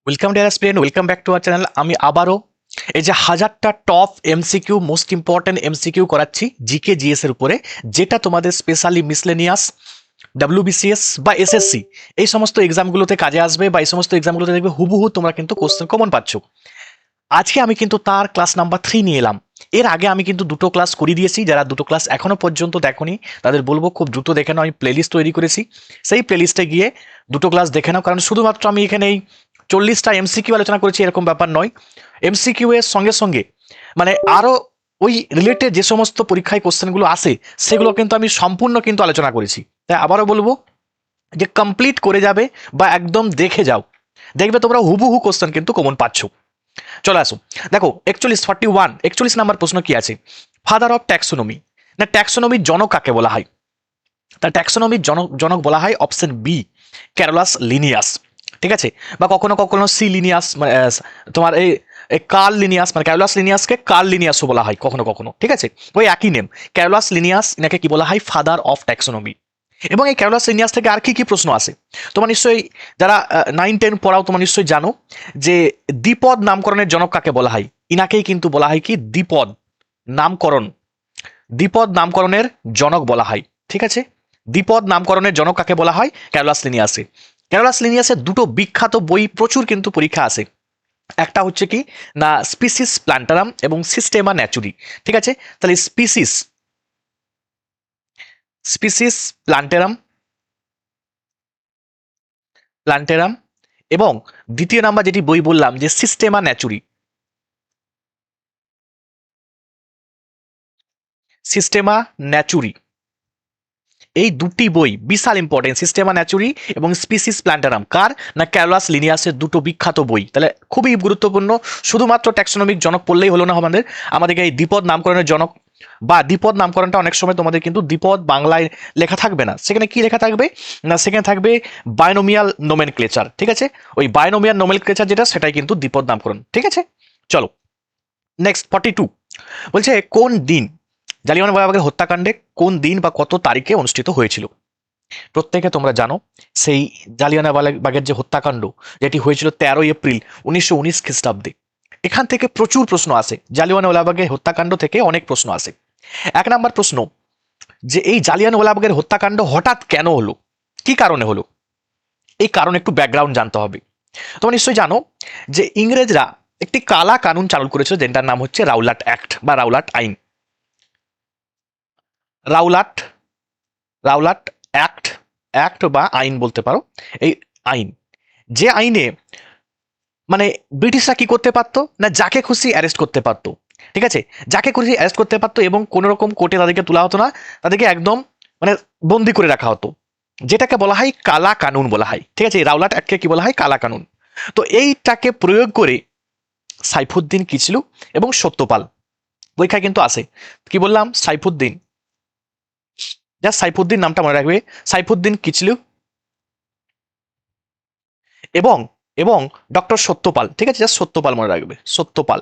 Welcome dear student, welcome back to our channel. আমি আবারও এই যে 1000টা top MCQ, most important MCQ করাচ্ছি জিকে জিএস এর উপরে, যেটা তোমাদের স্পেশালি মিসলেনিয়াস, ডাব্লিউবিসিএস বা এসএসসি এই সমস্ত এক্সামগুলোতে কাজে আসবে, বা এই সমস্ত এক্সামগুলোতে দেখবে হুবহু তোমরা কিন্তু কোশ্চেন কমন পাচ্ছ। আজকে আমি কিন্তু তার ক্লাস নাম্বার 3 নিয়ে এলাম। এর আগে আমি কিন্তু দুটো ক্লাস করিয়ে দিয়েছি। যারা দুটো ক্লাস এখনো পর্যন্ত দেখোনি তাদের বলবো খুব দ্রুত দেখে নাও। আমি প্লেলিস্ট তৈরি করেছি, সেই প্লেলিস্টে গিয়ে দুটো ক্লাস দেখে নাও। কারণ শুধুমাত্র আমি এখানে এই 40টা এমসিকিউ আলোচনা করেছি এরকম ব্যাপার নয়। এমসিকিউ এর সঙ্গে সঙ্গে মানে আরও ওই রিলেটেড যে সমস্ত পরীক্ষায় কোশ্চেনগুলো আসে সেগুলো কিন্তু আমি সম্পূর্ণ কিন্তু আলোচনা করেছি। তাই আবারও বলবো যে কমপ্লিট করে যাবে বা একদম দেখে যাও, দেখবে তোমরা হুবহু কোশ্চেন কিন্তু কমন পাচ্ছ। চলে আসো, দেখো 41 নাম্বার প্রশ্ন কি আছে? ফাদার অফ ট্যাক্সোনমি, না ট্যাক্সোনমির জনক কাকে বলা হয়? তা ট্যাক্সোনমির জনক জনক বলা হয় অপশন বি, ক্যারোলাস লিনিয়াস। ঠিক আছে, বা কখনো কখনো সি লিনিয়াস, তোমার এই কার্ল লিনিয়াস, মানে ক্যারোলাস লিনিয়াসকে কার্ল লিনিয়াসও বলা হয় কখনো কখনো। ঠিক আছে, ওই একই নেম ক্যারোলাস লিনিয়াস, এনাকে কি বলা হয়? Father of taxonomy. এবং এই ক্যারোলাস লিনিয়াস থেকে আর কি কি প্রশ্ন আসে তোমার নিশ্চয়ই, যারা 9-10 পড়াও তোমার নিশ্চয়ই জানো যে দ্বিপদ নামকরণের জনক কাকে বলা হয়? ইনাকেই কিন্তু বলা হয় কি দ্বিপদ নামকরণ, দ্বিপদ নামকরণের জনক বলা হয়। ঠিক আছে, দ্বিপদ নামকরণের জনক কাকে বলা হয়? ক্যারোলাস লিনিয়াসে। ক্যারোলাস লিনিয়াসের দুটো বিখ্যাত বই প্রচুর কিন্তু পরীক্ষা আসে। একটা হচ্ছে কি না স্পিসিস প্ল্যান্টারাম এবং সিস্টেমা ন্যাচুরি। ঠিক আছে, তাহলে স্পিসিস স্পিসিস প্ল্যান্টারাম প্ল্যান্টেরাম এবং দ্বিতীয় নাম্বার যেটি বই বললাম যে সিস্টেমা ন্যাচুরি, সিস্টেমা ন্যাচুরি। এই দুটি বই বিশাল ইম্পর্টেন্ট, সিস্টেমা ন্যাচুরি এবং স্পিসিস প্ল্যান্টারাম। কার? না ক্যারোলাস লিনিয়াসের দুটো বিখ্যাত বই। তাহলে খুবই গুরুত্বপূর্ণ। শুধুমাত্র ট্যাক্সোনমিক জনক পড়লেই হলো না আমাদের, আমাদেরকে এই দ্বিপদ নামকরণের জনক বা দ্বিপদ নামকরণটা অনেক সময় তোমাদের কিন্তু দ্বিপদ বাংলায় লেখা থাকবে না, সেখানে কি লেখা থাকবে না সেখানে থাকবে বাইনোমিয়াল নোমেনক্লেচার। ঠিক আছে, ওই বাইনোমিয়াল নোমেনক্লেচার যেটা সেটাই কিন্তু দ্বিপদ নামকরণ। ঠিক আছে, চলো নেক্সট 42 বলছে কোন দিন জালিয়ানওয়ালাবাগের হত্যাকাণ্ডে কোন দিন বা কত তারিখে অনুষ্ঠিত হয়েছিল? প্রত্যেকে তোমরা জানো সেই জালিয়ানওয়ালাবাগের যে হত্যাকাণ্ড যেটি হয়েছিল 13 এপ্রিল 1919 খ্রিস্টাব্দে। এখান থেকে প্রচুর প্রশ্ন আসে, জালিয়ানওয়ালাবাগের হত্যাকাণ্ড থেকে অনেক প্রশ্ন আসে। 1 নম্বর প্রশ্ন, যে এই জালিয়ানওয়ালাবাগের হত্যাকাণ্ড হঠাৎ কেন হলো, কি কারণে হলো? এই কারণ একটু ব্যাকগ্রাউন্ড জানতে হবে। তোমরা নিশ্চয়ই জানো যে ইংরেজরা একটি কালা কানুন চালু করেছিল, যেটার নাম হচ্ছে রাউলাট অ্যাক্ট বা রাউলাট আইন। রাউলাট রাউলাট অ্যাক্ট, অ্যাক্ট বা আইন বলতে পারো। এই আইন, যে আইনে মানে ব্রিটিশরা কি করতে পারতো না যাকে খুশি অ্যারেস্ট করতে পারতো। ঠিক আছে, যাকে খুশি অ্যারেস্ট করতে পারতো এবং কোনো রকম কোর্টে তাদেরকে তোলা হতো না, তাদেরকে একদম মানে বন্দি করে রাখা হতো, যেটাকে বলা হয় কালা কানুন বলা হয়। ঠিক আছে, এই রাউলাট অ্যাক্টকে কি বলা হয়? কালা কানুন। তো এইটাকে প্রয়োগ করে সাইফুদ্দিন কিচলু এবং সত্যপাল, পরীক্ষায় কিন্তু আসে। কি বললাম? সাইফুদ্দিন, জাস্ট সাইফুদ্দিন নামটা মনে রাখবে। সাইফুদ্দিন কিচলু এবং এবং ডক্টর সত্যপাল। ঠিক আছে, জাস্ট সত্যপাল মনে রাখবে, সত্যপাল।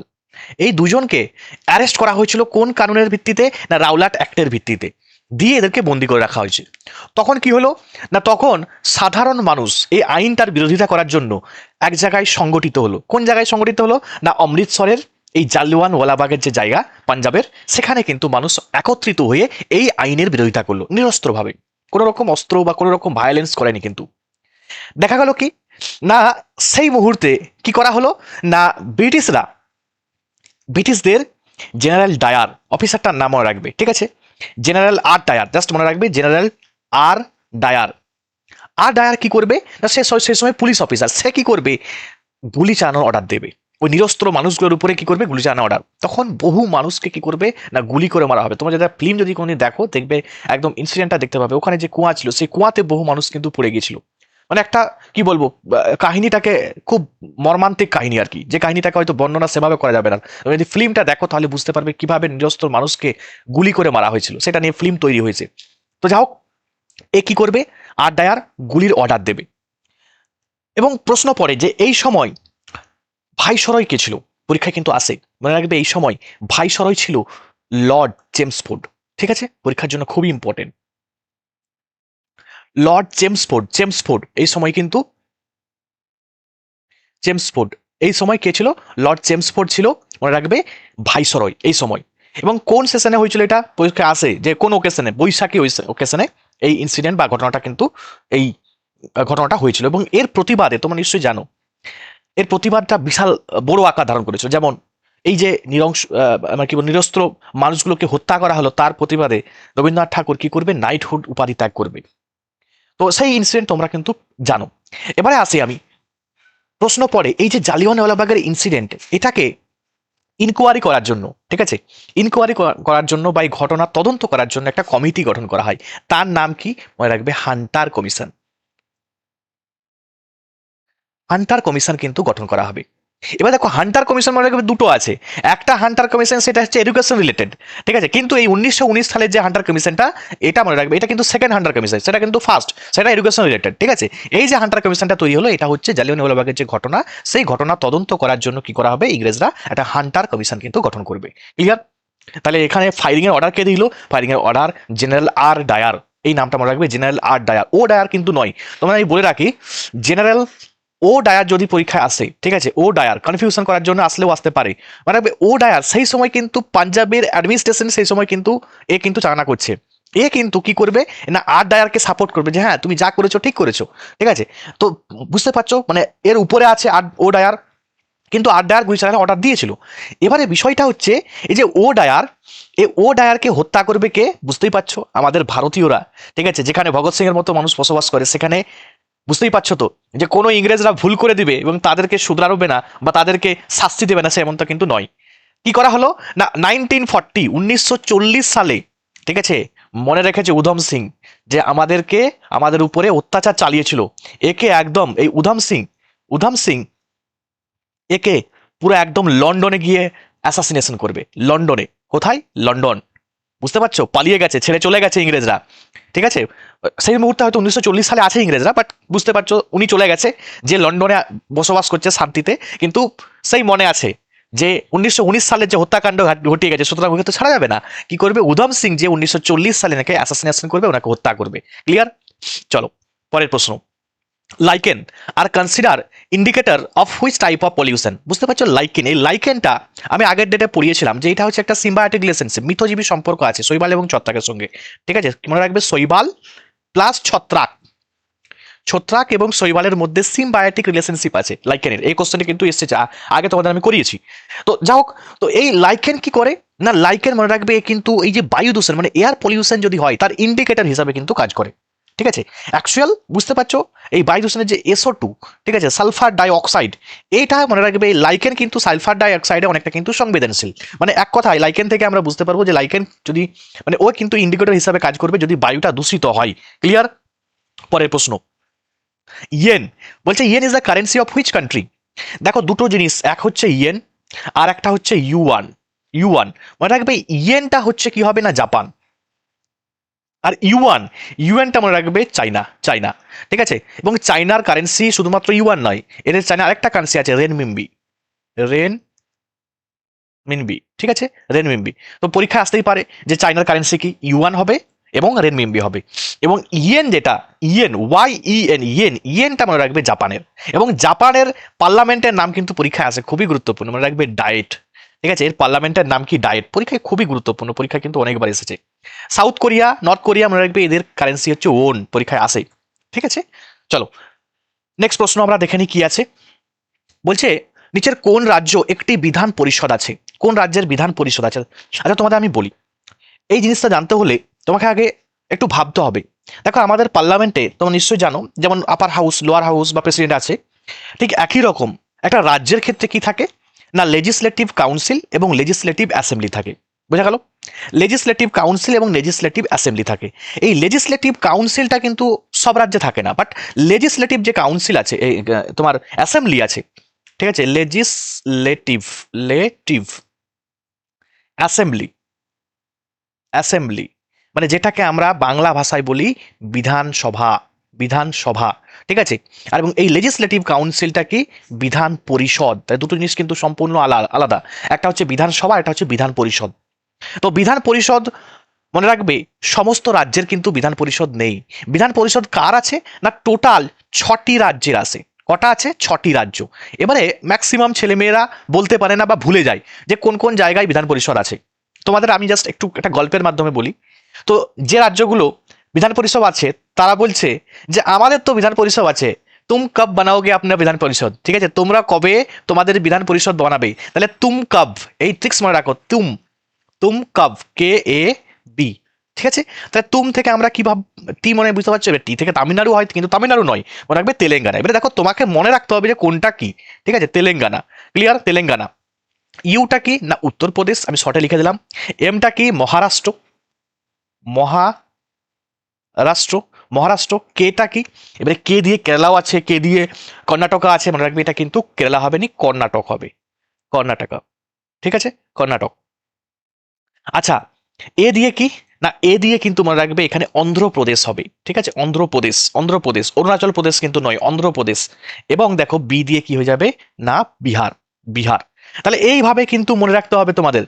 এই দুজনকে অ্যারেস্ট করা হয়েছিল কোন কানুনের ভিত্তিতে? না রাউলাট অ্যাক্টের ভিত্তিতে, দিয়ে এদেরকে বন্দি করে রাখা হয়েছে। তখন কি হলো না তখন সাধারণ মানুষ এই আইনটার বিরোধিতা করার জন্য এক জায়গায় সংগঠিত হলো। কোন জায়গায় সংগঠিত হলো না অমৃতসরের এই জালিয়ানওয়ালাবাগের যে জায়গা পাঞ্জাবের, সেখানে কিন্তু মানুষ একত্রিত হয়ে এই আইনের বিরোধিতা করলো নিরস্ত্রভাবে, কোনো রকম অস্ত্র বা কোনো রকম ভায়োলেন্স করেনি। কিন্তু দেখা গেল কি না সেই মুহূর্তে কি করা হলো না ব্রিটিশরা, ব্রিটিশদের জেনারেল ডায়ার, অফিসারটার নাম মনে রাখবে। ঠিক আছে, জেনারেল আর ডায়ার, জাস্ট মনে রাখবে জেনারেল আর ডায়ার। আর ডায়ার কি করবে না সেই সময় পুলিশ অফিসার, সে কি করবে? গুলি চালানোর অর্ডার দেবে ওই নিরস্ত্র মানুষগুলোর উপরে। কি করবে? গুলি চালানোর অর্ডার। তখন বহু মানুষকে কি করবে না গুলি করে মারা হবে। তোমরা যারা ফিল্ম যদি কোনোদিন দেখো দেখবে একদম ইনসিডেন্টটা দেখতে পাবে। ওখানে যে কুয়া ছিল সেই কুয়াতে বহু মানুষ কিন্তু পড়ে গিয়েছিল। মানে একটা কি বলবো, কাহিনীটাকে খুব মর্মান্তিক কাহিনী আর কি, যে কাহিনীটাকে হয়তো বর্ণনা সেভাবে করা যাবে না। তুমি যদি ফিল্মটা দেখো তাহলে বুঝতে পারবে কিভাবে নিরস্ত্র মানুষকে গুলি করে মারা হয়েছিল, সেটা নিয়ে ফিল্ম তৈরি হয়েছে। তো যাই হোক, এ কি করবে? আর ডায়ার গুলির অর্ডার দেবে। এবং প্রশ্ন পড়ে যে এই সময় ভাইসরয় কে ছিল? পরীক্ষায় কিন্তু আসে, মনে রাখবে এই সময় ভাইসরয় ছিল লর্ড চেমসফোর্ড। ঠিক আছে, পরীক্ষার জন্য খুবই ইম্পর্টেন্ট। লর্ড চেমসফোর্ড, চেমসফোর্ড এই সময় কিন্তু চেমসফোর্ড, এই সময় কে ছিল? লর্ড চেমসফোর্ড ছিল, মনে রাখবে, ভাইসরয় এই সময়। এবং কোন সেশনে হয়েছিল এটা পরীক্ষায় আসে, যে কোন ওকেশনে? বৈশাখী ওকেশনে এই ইনসিডেন্ট বা ঘটনাটা কিন্তু এই ঘটনাটা হয়েছিল। এবং এর প্রতিবাদে তোমরা নিশ্চয়ই জানো, এর প্রতিবাদটা বিশাল বড় আকার ধারণ করেছিল। যেমন এই যে মানে কি বল, নিরস্ত্র মানুষগুলোকে হত্যা করা হলো, তার প্রতিবাদে রবীন্দ্রনাথ ঠাকুর কি করবে? নাইটহুড উপাধি ত্যাগ করবে। তো সেই ইনসিডেন্ট তোমরা কিন্তু জানো। এবারে আসি আমি, প্রশ্ন পড়ে এই যে জালিয়ানওয়ালাবাগের ইনসিডেন্ট, এটাকে ইনকোয়ারি করার জন্য, ঠিক আছে, ইনকোয়ারি করার জন্য বা এই ঘটনা তদন্ত করার জন্য একটা কমিটি গঠন করা হয়। তার নাম কি? মনে রাখবে, হান্টার কমিশন। হান্টার কমিশন কিন্তু গঠন করা হবে। এবার দেখো, হান্টার কমিশন মনে রাখবে দুটো আছে। একটা হান্টার কমিশন, সেটা হচ্ছে এডুকেশন রিলেটেড, ঠিক আছে। কিন্তু এই 1919 সালের যে হান্টার কমিশনটা, এটা মনে রাখবে, এটা কিন্তু সেকেন্ড হান্টার কমিশন, সেটা কিন্তু ফার্স্ট, সেটা এডুকেশন রিলেটেড, ঠিক আছে। এই যে হান্টার কমিশনটা তৈরি হলো, এটা হচ্ছে জালিয়ানওয়ালাবাগের যে ঘটনা, সেই ঘটনা তদন্ত করার জন্য কি করা হবে? ইংরেজরা একটা হান্টার কমিশন কিন্তু গঠন করবে। ক্লিয়ার? তাহলে এখানে ফায়ারিং এর অর্ডার কে দিল? ফায়ারিং এর অর্ডার জেনারেল আর ডায়ার। এই নামটা মনে রাখবে, জেনারেল আর ডায়ার। ও ডায়ার কিন্তু নয়, তোমরা আমি বলে রাখি, জেনারেল ও ডায়ার যদি পরীক্ষায় আসে, ঠিক আছে, ও ডায়ার কনফিউশন করার জন্য আসলেও আসতে পারে। মানে ও ডায়ার সেই সময় কিন্তু পাঞ্জাবের অ্যাডমিনিস্ট্রেশন সেই সময় কিন্তু এ কিন্তু চালনা করছে। এ কিন্তু কি করবে না, আর ডায়ারকে সাপোর্ট করবে, যে হ্যাঁ তুমি যা করেছো ঠিক করেছো, ঠিক আছে। তো বুঝতে পারছো, মানে এর উপরে আছে আর ও ডায়ার, কিন্তু আর ডায়ার গুলি চালানোর অর্ডার দিয়েছিল। এবারে বিষয়টা হচ্ছে, এই যে ও ডায়ার, এই ও ডায়ারকে হত্যা করবে কে? বুঝতেই পারছো, আমাদের ভারতীয়রা, ঠিক আছে। যেখানে ভগৎ সিং এর মতো মানুষ বসবাস করে, সেখানে বুঝতেই পারছো তো, যে কোনো ইংরেজরা ভুল করে দিবে এবং তাদেরকে শুধরাবে না বা তাদেরকে শাস্তি দেবে না, সে এমনটা কিন্তু নয়। কি করা হলো না, 1940 সালে, ঠিক আছে, মনে রেখেছে উধম সিং, যে আমাদের উপরে অত্যাচার চালিয়েছিল, একে একদম এই উধম সিং একে পুরো একদম লন্ডনে গিয়ে অ্যাসাসিনেশন করবে। লন্ডনে, কোথায়? লন্ডন। বুঝতে পারছো, পালিয়ে গেছে, ছেড়ে চলে গেছে ইংরেজরা, ঠিক আছে। সেই মুহূর্তে হয়তো 1940 সালে আছে ইংরেজরা, বাট বুঝতে পারছো উনি চলে গেছে, যে লন্ডনে বসবাস করছে শান্তিতে। কিন্তু সেই মনে আছে যে 1919 সালের যে হত্যাকাণ্ড ঘটিয়ে গেছে, সুতরাং ওকে তো ছাড়া যাবে না। কি করবে উধম সিং, যে 1940 সালে নাকি অ্যাসাসিনেশন করবে, ওনাকে হত্যা করবে। ক্লিয়ার? চলো পরের প্রশ্ন। Lichen are consider indicator of which type of pollution. বুঝতে পারছো, লাইকেন, এই লাইকেনটা আমি আগের ডেটে পড়িয়েছিলাম, যে এটা হচ্ছে একটা সিম্বায়োটিক রিলেশনশিপ, মিথজীবী সম্পর্ক আছে শৈবাল এবং ছত্রাকের সঙ্গে, ঠিক আছে। মনে রাখবে, শৈবাল প্লাস ছত্রাক, ছত্রাক এবং শৈবালের মধ্যে সিম্বায়োটিক রিলেশনশিপ আছে লাইকেনের। এই কোশ্চেনটি কিন্তু এসেছে, আগে তোমাদের আমি করিয়েছি। তো যা হোক, তো এই লাইকেন কি করে না, লাইকেন মনে রাখবে কিন্তু এই যে বায়ু দূষণ মানে এয়ার পলিউশন যদি হয়, তার ইন্ডিকেটর হিসাবে কিন্তু কাজ করে, ঠিক আছে। অ্যাকচুয়াল বুঝতে পারছো, এই বায়ু দূষণের যে SO2, ঠিক আছে, সালফার ডাই অক্সাইড, এইটা মনে রাখবে এই লাইকেন কিন্তু সালফার ডাই অক্সাইডে অনেকটা কিন্তু সংবেদনশীল। মানে এক কথায় লাইকেন থেকে আমরা বুঝতে পারবো যে লাইকেন যদি, মানে ও কিন্তু ইন্ডিকেটর হিসাবে কাজ করবে যদি বায়ুটা দূষিত হয়। ক্লিয়ার? পরের প্রশ্ন, ইয়েন। বলছে yen is the currency of which country. দেখো দুটো জিনিস, এক হচ্ছে ইয়েন আর একটা হচ্ছে ইউয়ান। ইউয়ান মনে রাখবে, ইয়েনটা হচ্ছে কি হবে না, জাপান। আর ইউয়ানটা মনে রাখবে চাইনা, ঠিক আছে। এবং চাইনার কারেন্সি শুধুমাত্র ইউয়ান নয়, এদের চাইনা আরেকটা কারেন্সি আছে, রেনমিনবি, ঠিক আছে, রেনমিনবি। তো পরীক্ষায় আসতেই পারে যে চাইনার কারেন্সি কি, ইউয়ান হবে এবং রেনমিনবি হবে। এবং ইয়েন যেটা, ইয়েনটা মনে রাখবে জাপানের। এবং জাপানের পার্লামেন্টের নাম কিন্তু পরীক্ষায় আসে, খুবই গুরুত্বপূর্ণ, মনে রাখবে ডায়েট, ঠিক আছে। এর পার্লামেন্টের নাম কি, ডায়েট। পরীক্ষায় খুবই গুরুত্বপূর্ণ, পরীক্ষায় কিন্তু অনেকবার এসেছে। সাউথ কোরিয়া, নর্থ কোরিয়া মনে রাখবে, এদের কারেন্সি হচ্ছে ওন, পরীক্ষায় আসে, ঠিক আছে। চলো নেক্সট প্রশ্ন আমরা দেখে নিই কি আছে। বলছে নিচের কোন রাজ্য একটি বিধান পরিষদ আছে? কোন রাজ্যের বিধান পরিষদ আছে? আচ্ছা তোমাদের আমি বলি, এই জিনিসটা জানতে হলে তোমাকে আগে একটু ভাবতে হবে। দেখো আমাদের পার্লামেন্টে তোমরা নিশ্চয়ই জানো, যেমন আপার হাউস, লোয়ার হাউস বা প্রেসিডেন্ট আছে, ঠিক একই রকম একটা রাজ্যের ক্ষেত্রে কি থাকে না, লেজিসলেটিভ কাউন্সিল এবং লেজিসলেটিভ অ্যাসেম্বলি থাকে। বোঝা গেল? লেজিসলেটিভ কাউন্সিল এবং লেজিসলেটিভ অ্যাসেম্বলি থাকে। এই লেজিসলেটিভ কাউন্সিলটা কিন্তু সব রাজ্যে থাকে না, বাট লেজিসলেটিভ যে কাউন্সিল আছে, এই তোমার অ্যাসেম্বলি আছে, ঠিক আছে, লেটিভ অ্যাসেম্বলি, অ্যাসেম্বলি মানে যেটাকে আমরা বাংলা ভাষায় বলি বিধানসভা, বিধানসভা, ঠিক আছে। আর এবং এই লেজিসলেটিভ কাউন্সিলটা কি, বিধান পরিষদ। তাই দুটো জিনিস কিন্তু সম্পূর্ণ আলাদা। একটা হচ্ছে বিধানসভা, একটা হচ্ছে বিধান পরিষদ। তো বিধান পরিষদ মনে রাখবে, সমস্ত রাজ্যের কিন্তু বিধান পরিষদ নেই। বিধান পরিষদ কার আছে না, টোটাল 6টি রাজ্যের আছে, কটা আছে? 6টি রাজ্য। এবারে ম্যাক্সিমাম ছেলেমেয়েরা বলতে পারে না বা ভুলে যায় যে কোন কোন জায়গায় বিধান পরিষদ আছে। তোমাদের আমি জাস্ট একটু একটা গল্পের মাধ্যমে বলি। তো যে রাজ্যগুলো বিধান পরিষদ আছে তারা বলছে যে আমাদের তো বিধান পরিষদ আছে, তুম কব বানাওগে আপনার বিধান পরিষদ, ঠিক আছে, তোমরা কবে তোমাদের বিধান পরিষদ বানাবে? তাহলে তুম কব, এই ট্রিক্স মনে রাখো, তুম, তুম কব, KAB, ঠিক আছে। তাহলে তুম থেকে আমরা কি ভাব, টি মনে হয় বুঝতে পারছো, এবার টি থেকে তামিলনাড়ু হয় কিন্তু তামিলনাড়ু নয়, মনে রাখবে তেলেঙ্গানা। এবারে দেখো তোমাকে মনে রাখতে হবে যে কোনটা কি, ঠিক আছে, তেলেঙ্গানা, ক্লিয়ার, তেলেঙ্গানা। ইউটা কি না উত্তরপ্রদেশ, আমি শর্টে লিখে দিলাম। এমটা কি মহারাষ্ট্র, মহারাষ্ট্র, মহারাষ্ট্র। কেটা কি, এবারে কে দিয়ে কেরালাও আছে, কে দিয়ে কর্ণাটকা আছে, মনে রাখবে এটা কিন্তু কেরালা হবে নি, কর্ণাটক হবে, কর্ণাটকা, ঠিক আছে, কর্ণাটক। আচ্ছা, এ দিয়ে কি না, এ দিয়ে কিন্তু মনে রাখবে এখানে অন্ধ্রপ্রদেশ হবে, ঠিক আছে, অন্ধ্রপ্রদেশ, অন্ধ্রপ্রদেশ, অরুণাচল প্রদেশ কিন্তু নয়, অন্ধ্রপ্রদেশ। এবং দেখো বি দিয়ে কি হয়ে যাবে না, বিহার, বিহার। তাহলে এইভাবে কিন্তু মনে রাখতে হবে তোমাদের।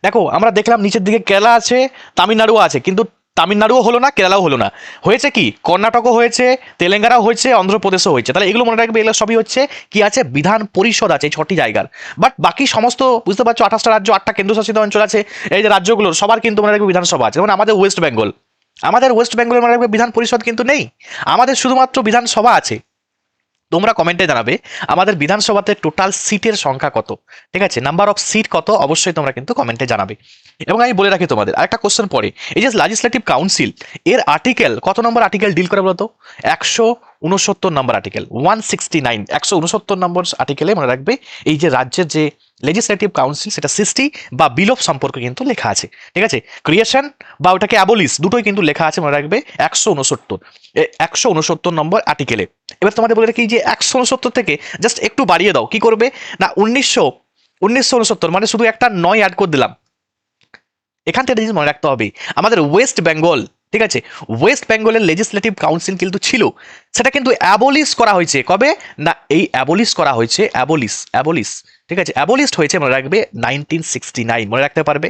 দেখো আমরা দেখলাম নিচের দিকে কেরালা আছে, তামিলনাড়ুও আছে, কিন্তু তামিলনাড়ুও হলো না, কেরালাও হলো না, হয়েছে কি কর্ণাটকও হয়েছে, তেলেঙ্গানাও হয়েছে, অন্ধ্রপ্রদেশও হয়েছে। তাহলে এগুলো মনে রাখবে, এগুলো সবই হচ্ছে কি আছে, বিধান পরিষদ আছে 6টি জায়গার। বাট বাকি সমস্ত বুঝতে পারছো 28টা রাজ্য, 8টা কেন্দ্রশাসিত অঞ্চল আছে, এই যে রাজ্যগুলোর সবার কিন্তু মনে রাখবে বিধানসভা আছে। যেমন আমাদের ওয়েস্ট বেঙ্গল, আমাদের ওয়েস্ট বেঙ্গলের মনে রাখবে বিধান পরিষদ কিন্তু নেই, আমাদের শুধুমাত্র বিধানসভা আছে। তোমরা কমেন্টে জানাবে আমাদের বিধানসভাতে টোটাল সিটের সংখ্যা কত, ঠিক আছে, নাম্বার অফ সিট কত, অবশ্যই তোমরা কিন্তু কমেন্টে জানাবে। এবং আমি বলে রাখি তোমাদের আরেকটা কোশ্চেন পরে, এই যে লেজিসলেটিভ কাউন্সিল এর আর্টিকেল কত নম্বর আর্টিকেল ডিল করে বলতো? 169 নম্বর আর্টিকেল, 169, 169 নম্বর আর্টিকেলে মনে রাখবে এই যে রাজ্যের যে লেজিসলেটিভ কাউন্সিল সেটা সৃষ্টি বা বিলোপ সম্পর্কে কিন্তু লেখা আছে, ঠিক আছে, ক্রিয়েশন বা ওটাকে অ্যাবলিশ দুটোই কিন্তু লেখা আছে মনে রাখবে 169 নম্বর আর্টিকেলে। এবার তোমাদের বলে রাখি যে 169 থেকে জাস্ট একটু বাড়িয়ে দাও, কি করবে না 1969 মানে শুধু একটা 9 অ্যাড করে দিলাম। এখান থেকে জিনিস মনে রাখতে হবে, আমাদের ওয়েস্ট বেঙ্গল, ঠিক আছে, ওয়েস্ট বেঙ্গলের লেজিসলেটিভ কাউন্সিল কিন্তু ছিল, সেটা কিন্তু অ্যাবলিশ করা হয়েছে কবে না, এই অ্যাবলিশ করা হয়েছে, অ্যাবলিশ, অ্যাবলিশ, ঠিক আছে, অ্যাবলিশড হয়েছে মনে রাখবে 1969, মনে রাখতে পারবে।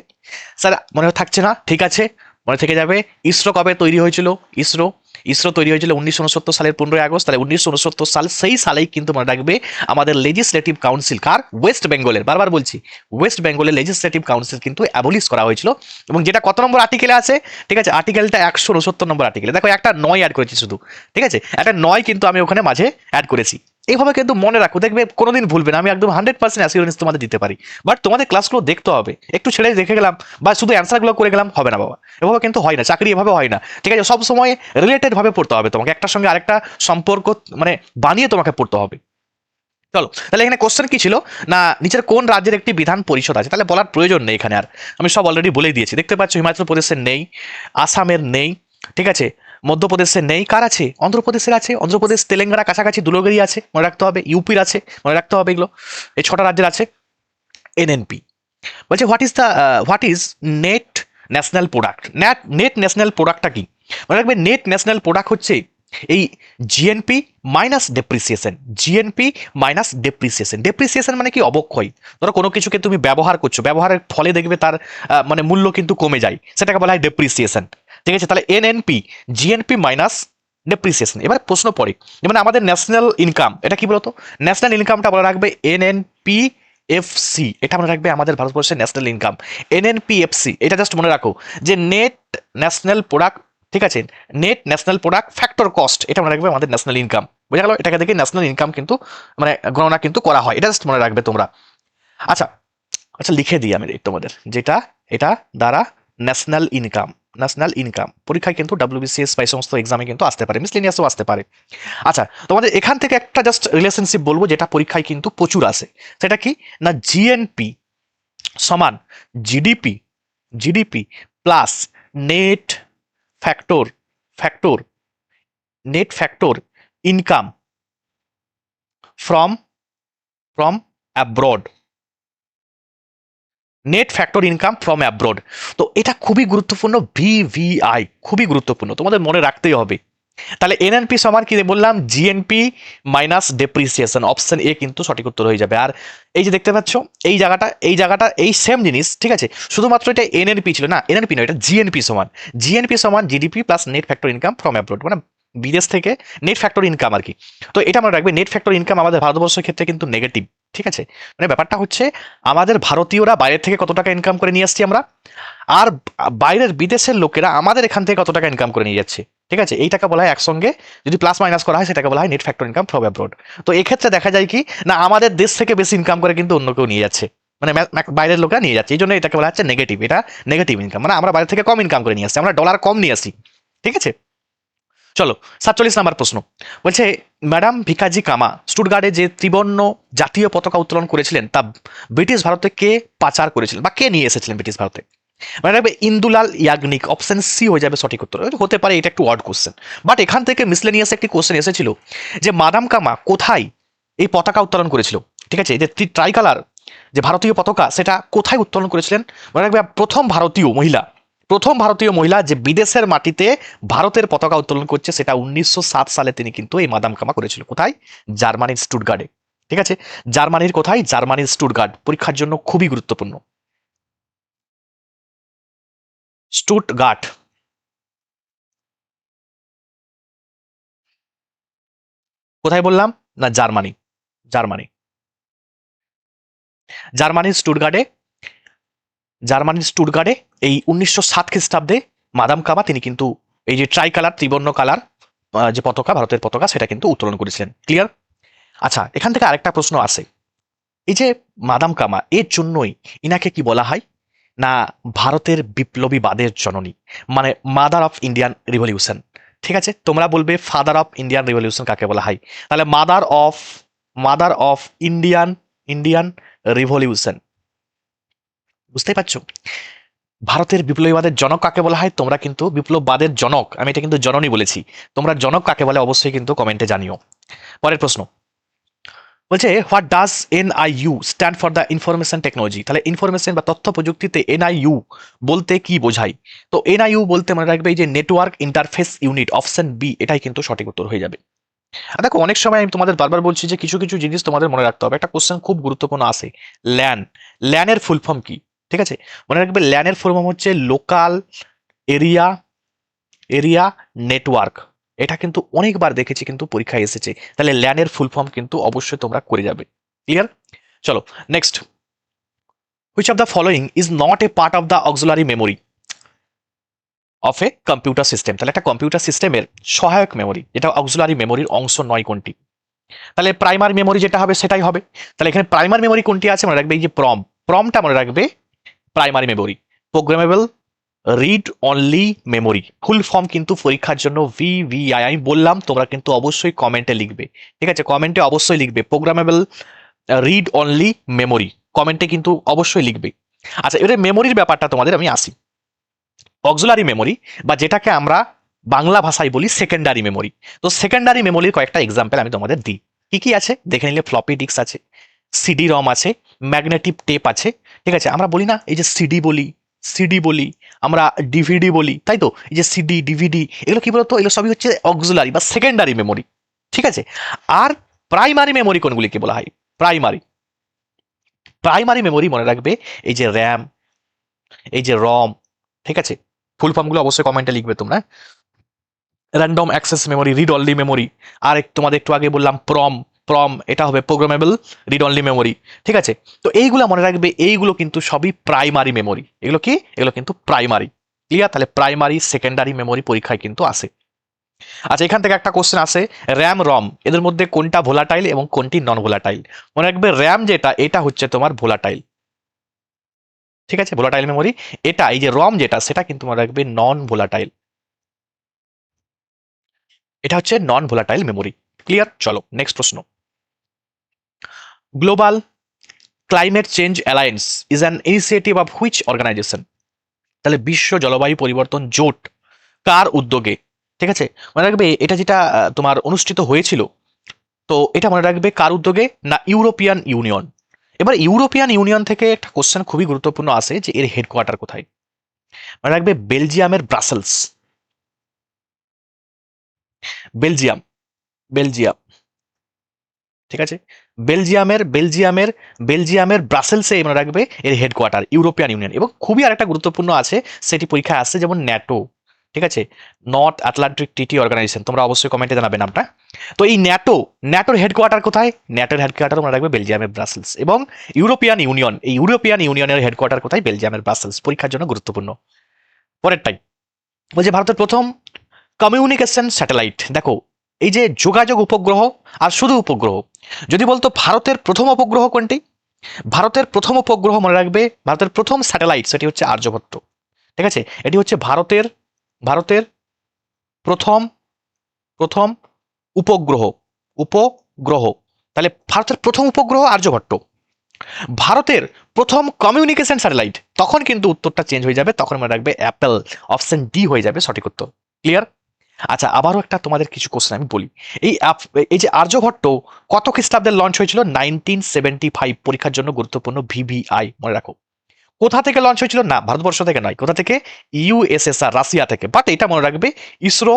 স্যার মনে থাকছে না, ঠিক আছে, মনে থেকে যাবে। ইসরো কবে তৈরি হয়েছিল? ইসরো, ইসরো তৈরি হয়েছিল 1969 সালের 15 আগস্ট। তাহলে 1969 সাল, সেই সালেই কিন্তু মনে রাখবে আমাদের লেজিসলেটিভ কাউন্সিল কার, ওয়েস্ট বেঙ্গলের, বারবার বলছি ওয়েস্ট বেঙ্গলের লেজিসলেটিভ কাউন্সিল কিন্তু অ্যাবলিশ করা হয়েছিল। এবং যেটা কত নম্বর আর্টিকেলে আছে, ঠিক আছে, আর্টিকেলটা 169 নম্বর আর্টিকেলে। দেখো একটা 9 অ্যাড করেছি শুধু, ঠিক আছে, একটা 9 কিন্তু আমি ওখানে মাঝে অ্যাড করেছি। এইভাবে কিন্তু মনে রাখো, দেখবে কোনোদিন ভুলবে না, আমি একদম 100% অ্যাসিওরেন্স তোমাদের দিতে পারি। বাট তোমাদের ক্লাসগুলো দেখতে হবে, একটু ছেড়ে দেখে গেলাম বা শুধু অ্যান্সারগুলো করে গেলাম হবে না বাবা, এভাবে কিন্তু হয় না, চাকরি এভাবে হয় না, ঠিক আছে, সব সময় রিলেটেড ভাবে পড়তে হবে তোমাকে, একটার সঙ্গে আরেকটা সম্পর্ক মানে বানিয়ে তোমাকে পড়তে হবে। চলো তাহলে এখানে কোশ্চেন কি ছিল না, নিচের কোন রাজ্যের একটি বিধান পরিষদ আছে? তাহলে বলার প্রয়োজন নেই এখানে আর, আমি সব অলরেডি বলেই দিয়েছি। দেখতে পাচ্ছ হিমাচল প্রদেশের নেই, আসামের নেই, ঠিক আছে, মধ্যপ্রদেশের নেই, কার আছে? অন্ধ্রপ্রদেশের আছে, অন্ধ্রপ্রদেশ তেলেঙ্গানা কাছাকাছি দুর্গেরই আছে, মনে রাখতে হবে। ইউপির আছে, মনে রাখতে হবে, এগুলো এই 6টা রাজ্যের আছে। NNP বলছে what is net national product, net national প্রোডাক্টটা কি? মনে রাখবে নেট ন্যাশনাল প্রোডাক্ট হচ্ছে এই GNP minus depreciation, GNP minus depreciation. Depreciation মানে কি? অবক্ষয়। ধরো কোনো কিছুকে তুমি ব্যবহার করছো, ব্যবহারের ফলে দেখবে তার মানে মূল্য কিন্তু কমে যায়, সেটাকে বলা হয় ডেপ্রিসিয়েশন, ঠিক আছে। তাহলে NNP, জিএনপি মাইনাস ডেপ্রিসিয়েশন। এবার প্রশ্ন পড়ে, যেমন আমাদের ন্যাশনাল ইনকাম, এটা কি বলতো? ন্যাশনাল ইনকামটা বলা রাখবে NNPFC, এটা মনে রাখবে আমাদের ভারতবর্ষের ন্যাশনাল ইনকাম, NNPFC। এটা জাস্ট মনে রাখো যে নেট ন্যাশনাল প্রোডাক্ট, ঠিক আছে, net national product factor cost, এটা মনে রাখবে আমাদের ন্যাশনাল ইনকাম, বোঝা গেল? এটাকে দেখে ন্যাশনাল ইনকাম কিন্তু মানে গণনা কিন্তু করা হয়, এটা জাস্ট মনে রাখবে তোমরা। আচ্ছা আচ্ছা, লিখে দিই আমি তোমাদের, যেটা এটা দ্বারা ন্যাশনাল ইনকাম, ন্যাশনাল ইনকাম পরীক্ষায় কিন্তু WBCS বা এই সমস্ত এক্সামে কিন্তু আসতে পারে, মিসলেনিয়াসও আসতে পারে। আচ্ছা, তোমাদের এখান থেকে একটা জাস্ট রিলেশনশিপ বলবো যেটা পরীক্ষায় কিন্তু প্রচুর আসে, সেটা কি না জিএনপি সমান GDP, GDP plus net factor, factor, net factor income from from abroad, net factor income from abroad. তো এটা খুবই গুরুত্বপূর্ণ, VVI, খুবই গুরুত্বপূর্ণ, তোমাদের মনে রাখতেই হবে। তাহলে NNP সমান কি বললাম? GNP minus depreciation, option A কিন্তু সঠিক উত্তর হয়ে যাবে। আর এই যে দেখতে পাচ্ছ এই জায়গাটা, এই জায়গাটা এই সেম জিনিস, ঠিক আছে, শুধুমাত্র এটা NNP ছিল না, NNP নয়, এটা জিএনপি সমান, জিএনপি সমান GDP plus net factor income from abroad, মানে বিদেশ থেকে নেট ফ্যাক্টর ইনকাম আর কি। তো এটা মনে রাখবে, নেট ফ্যাক্টর ইনকাম আমাদের ভারতবর্ষের ক্ষেত্রে কিন্তু নেগেটিভ। ঠিক আছে, মানে ব্যাপারটা হচ্ছে আমাদের ভারতীয়রা বাইরে থেকে কত টাকা ইনকাম করে নিয়ে আসছি আমরা, আর বাইরের বিদেশের লোকেরা আমাদের এখান থেকে কত টাকা ইনকাম করে নিয়ে যাচ্ছে। ঠিক আছে, এই টাকা বলা হয় একসঙ্গে যদি প্লাস মাইনাস করা হয় সেটাকে বলা হয় net factor income from abroad. তো এক্ষেত্রে দেখা যায় কি না, আমাদের দেশ থেকে বেশি ইনকাম করে কিন্তু অন্য কেউ নিয়ে যাচ্ছে, মানে বাইরের লোকরা নিয়ে যাচ্ছে, এই জন্য এটাকে বলা হচ্ছে নেগেটিভ। এটা নেগেটিভ ইনকাম, মানে আমরা বাইরে থেকে কম ইনকাম করে নিয়ে আসছি, আমরা ডলার কম নিয়ে আসি। ঠিক আছে, চলো 47 নম্বর প্রশ্ন বলছে, ম্যাডাম ভিকাজি কামা স্টুটগার্ডে যে ত্রিবর্ণ জাতীয় পতাকা উত্তোলন করেছিলেন তা ব্রিটিশ ভারতে কে পাচার করেছিলেন বা কে নিয়ে এসেছিলেন ব্রিটিশ ভারতে? মানে রাখবে ইন্দুলাল ইয়াগনিক, অপশন সি হয়ে যাবে সঠিক উত্তর। হতে পারে এটা একটু ওয়ার্ড কোশ্চেন, বাট এখান থেকে মিসলেনিয়াস একটি কোশ্চেন এসেছিল যে মাদাম কামা কোথায় এই পতাকা উত্তোলন করেছিল। ঠিক আছে, এই যে ট্রাই কালার যে ভারতীয় পতাকা সেটা কোথায় উত্তোলন করেছিলেন? মনে রাখবে প্রথম ভারতীয় মহিলা যে বিদেশের মাটিতে ভারতের পতাকা উত্তোলন করছে সেটা 1907 সালে তিনি কিন্তু এই মাদাম কামা করেছিল। কোথায়? জার্মানির স্টুটগার্ডে। ঠিক আছে, জার্মানির কোথায়? জার্মানির স্টুটগার্ড। পরীক্ষার জন্য খুবই গুরুত্বপূর্ণ, স্টুটগার্ট। কোথায় বললাম? না, জার্মানি। জার্মানি, জার্মানির স্টুটগার্ডে, জার্মানির স্টুটগার্ডে এই 1907 খ্রিস্টাব্দে মাদাম কামা তিনি কিন্তু এই যে ট্রাই কালার ত্রিবর্ণ কালার যে পতাকা, ভারতের পতাকা, সেটা কিন্তু উত্তোলন করেছিলেন। ক্লিয়ার? আচ্ছা, এখান থেকে আরেকটা প্রশ্ন আসে, এই যে মাদাম কামা এর জন্যই ইনাকে কি বলা হয় না ভারতের বিপ্লবীবাদের জননী, মানে মাদার অফ ইন্ডিয়ান রিভলিউশন। ঠিক আছে, তোমরা বলবে ফাদার অফ ইন্ডিয়ান রিভলিউশন কাকে বলা হয়? তাহলে mother of Indian Indian revolution. বুঝতেই পারছো, ভারতের বিপ্লবীবাদের জনক কাকে বলা হয়? তোমরা কিন্তু বিপ্লববাদের জনক, আমি এটা কিন্তু জননী বলেছি, তোমরা জনক কাকে বলে অবশ্যই কিন্তু কমেন্টে জানিও। পরের প্রশ্ন বলছে, what does NIU stand for the information technology. তাহলে ইনফরমেশন বা তথ্য প্রযুক্তিতে এনআইইউ বলতে কি বোঝায়? তো এনআইইউ বলতে মনে রাখবে এই যে network interface unit, option B এটাই কিন্তু সঠিক উত্তর হয়ে যাবে। আর দেখো, অনেক সময় আমি তোমাদের বারবার বলছি যে কিছু কিছু জিনিস তোমাদের মনে রাখতে হবে। একটা কোশ্চেন খুব গুরুত্বপূর্ণ আসে, ল্যান। ল্যানের ফুল ফর্ম কি? ঠিক আছে, মনে রাখবে ল্যানের ফুল ফর্ম হচ্ছে লোকাল এরিয়া এরিয়া নেটওয়ার্ক। এটা কিন্তু অনেকবার দেখেছি, কিন্তু পরীক্ষায় এসেছে। তাহলে ল্যানের ফুল ফর্ম কিন্তু অবশ্যই তোমরা করে যাবে। ক্লিয়ার? চলো next, which of the following is not a part of the auxiliary memory of a computer system. তাহলে একটা কম্পিউটার সিস্টেমের সহায়ক মেমোরি যেটা অক্সিলারি মেমোরির অংশ নয় কোনটি? তাহলে প্রাইমারি মেমোরি যেটা হবে সেটাই হবে। তাহলে এখানে প্রাইমারি মেমোরি কোনটি আছে? মনে রাখবে এই যে প্রমটা মনে রাখবে primary memory. Programmable read only memory full form কিন্তু পরীক্ষার জন্য ভিভিআই। আমি বললাম তোমরা কিন্তু অবশ্যই কমেন্টে লিখবে। ঠিক আছে, কমেন্টে অবশ্যই লিখবে প্রোগ্রামেবল রিড অনলি মেমোরি, কমেন্টে কিন্তু অবশ্যই লিখবে। আচ্ছা, এবারে মেমোরির ব্যাপারটা তোমাদের আমি আসি। অক্সিলারি মেমোরি বা যেটাকে আমরা বাংলা ভাষায় বলি সেকেন্ডারি মেমোরি। তো সেকেন্ডারি মেমোরির কয়েকটা এক্সাম্পল আমি তোমাদের দিই। কি কি আছে দেখে নিলে, ফ্লপি ডিস্ক আছে, সিডি রম আছে, ম্যাগনেটিক টেপ আছে। ঠিক আছে, আমরা বলি না এই যে সিডি বলি, আমরা ডিভিডি বলি, তাই তো? এই যে সিডি ডিভিডি এগুলো কি বলতো, এগুলো সবই হচ্ছে অক্সিলারি বা সেকেন্ডারি মেমোরি। ঠিক আছে, আর প্রাইমারি মেমোরি কোনগুলিকে বলা হয়? প্রাইমারি প্রাইমারি মেমোরি মনে রাখবে এই যে র্যাম, এই যে রম। ঠিক আছে, ফুল ফর্মগুলো অবশ্যই কমেন্টে লিখবে তোমরা। Random access memory, read only memory. আর তোমাদের একটু আগে বললাম প্রম এটা হবে প্রোগ্রামেবল রিড অনলি মেমোরি। ঠিক আছে, তো এইগুলো মনে রাখবে, এইগুলো কিন্তু সবই প্রাইমারি মেমোরি। এগুলো কি? এগুলো কিন্তু প্রাইমারি। ক্লিয়ার? তাহলে প্রাইমারি সেকেন্ডারি মেমোরি পরীক্ষায় কিন্তু আসে। আচ্ছা, এখান থেকে একটা কোশ্চেন আসে, র্যাম রম এদের মধ্যে কোনটা ভোলাটাইল এবং কোনটি নন ভোলাটাইল? মনে রাখবে র্যাম যেটা এটা হচ্ছে তোমার ভোলাটাইল। ঠিক আছে, ভোলাটাইল মেমোরি এটা। এই যে রম যেটা সেটা কিন্তু মনে রাখবে নন ভোলাটাইল, এটা হচ্ছে নন ভোলাটাইল মেমোরি। ক্লিয়ার? চলো নেক্সট প্রশ্ন, global climate change alliance is an initiative of which organization. তাহলে বিশ্ব জলবায়ু পরিবর্তন জোট কার উদ্যোগে? ঠিক আছে, মনে রাখবে এটা যেটা তোমার অনুষ্ঠিত হয়েছিল, তো এটা মনে রাখবে কার উদ্যোগে? না ইউরোপিয়ান ইউনিয়ন। এবার ইউরোপিয়ান ইউনিয়ন থেকে একটা কোশ্চেন খুবই গুরুত্বপূর্ণ আসে যে এর হেডকোয়ার্টার কোথায়? মনে রাখবে বেলজিয়ামের ব্রাসেলস। বেলজিয়াম বেলজিয়াম ঠিক আছে, বেলজিয়ামের ব্রাসেলসে মনে রাখবে এর হেডকোয়ার্টার ইউরোপিয়ান ইউনিয়ন। এবং খুবই আরেকটা গুরুত্বপূর্ণ আছে, সেটি পরীক্ষায় আসছে, যেমন ন্যাটো। ঠিক আছে, নর্থ আটলান্টিক ট্রিটি অর্গানাইজেশন, তোমরা অবশ্যই কমেন্টে জানাবে নামটা। তো এই ন্যাটোর হেডকোয়ার্টার কোথায়? ন্যাটোর হেডকোয়ার্টার তোমরা রাখবে বেলজিয়ামের ব্রাসেলস। এবং ইউরোপিয়ান ইউনিয়নের হেডকোয়ার্টার কোথায়? বেলজিয়ামের ব্রাসেলস। পরীক্ষার জন্য গুরুত্বপূর্ণ। পরেরটাই বলছে ভারতের প্রথম কমিউনিকেশন স্যাটেলাইট। দেখো এই যে যোগাযোগ উপগ্রহ আর শুধু উপগ্রহ, যদি বলতো ভারতের প্রথম উপগ্রহ কোনটি, ভারতের প্রথম উপগ্রহ মনে রাখবে, ভারতের প্রথম স্যাটেলাইট সেটি হচ্ছে আর্যভট্ট। ঠিক আছে, এটি হচ্ছে ভারতের ভারতের প্রথম প্রথম উপগ্রহ উপগ্রহ তাহলে ভারতের প্রথম উপগ্রহ আর্যভট্ট। ভারতের প্রথম কমিউনিকেশন স্যাটেলাইট, তখন কিন্তু উত্তরটা চেঞ্জ হয়ে যাবে, তখন মনে রাখবে অ্যাপেল, অপশন ডি হয়ে যাবে সঠিক উত্তর। ক্লিয়ার? আচ্ছা, আবারও একটা তোমাদের কিছু কোশ্চেন আমি বলি। এই যে আর্যভট্ট কত খ্রিস্টাব্দে লঞ্চ হয়েছিল? 1975। পরীক্ষার জন্য গুরুত্বপূর্ণ, ভিভিআই মনে রাখো। কোথা থেকে লঞ্চ হয়েছিল? না, ভারতবর্ষ থেকে নয়। কোথা থেকে? ইউএসএসআর, রাশিয়া থেকে। বাট এটা মনে রাখবে, ইসরো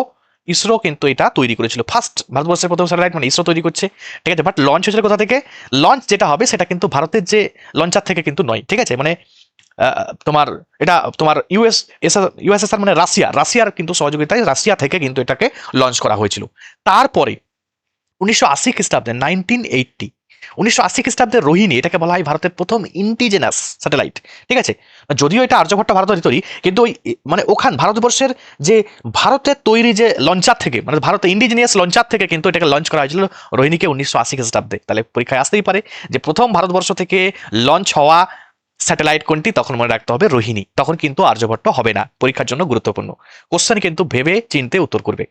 ইসরো কিন্তু এটা তৈরি করেছিল। ফার্স্ট ভারতবর্ষের প্রথম স্যাটেলাইট মানে ইসরো তৈরি করছে। ঠিক আছে, বাট লঞ্চ হয়েছিল কোথা থেকে? লঞ্চ যেটা হবে সেটা কিন্তু ভারতের যে লঞ্চার থেকে কিন্তু নয়। ঠিক আছে, মানে তোমার এটা তোমার ইউএসএসআর মানে রাশিয়ার কিন্তু সহযোগিতায় রাশিয়া থেকে কিন্তু এটাকে লঞ্চ করা হয়েছিল। তারপরে 1980 খ্রিস্টাব্দে 1980 খ্রিস্টাব্দে রোহিণী, এটাকে বলা হয় ভারতের প্রথম ইন্ডিজেনাস স্যাটেলাইট। ঠিক আছে, যদিও এটা আর্যভট্ট ভারতের তৈরি, কিন্তু ওই মানে ওখান ভারতবর্ষের যে ভারতের তৈরি যে লঞ্চার থেকে, মানে ভারতের ইন্ডিজিনিয়াস লঞ্চার থেকে কিন্তু এটাকে লঞ্চ করা হয়েছিল রোহিণীকে 1980 খ্রিস্টাব্দে। তাহলে পরীক্ষায় আসতেই পারে যে প্রথম ভারতবর্ষ থেকে লঞ্চ হওয়া স্যাটেলাইট কোনটি, তখন মনে রাখতে হবে রোহিণী, তখন কিন্তু আর্যভট্ট হবে না। পরীক্ষার জন্য গুরুত্বপূর্ণ কোশ্চেন, কিন্তু ভেবে চিনতে উত্তর করবে।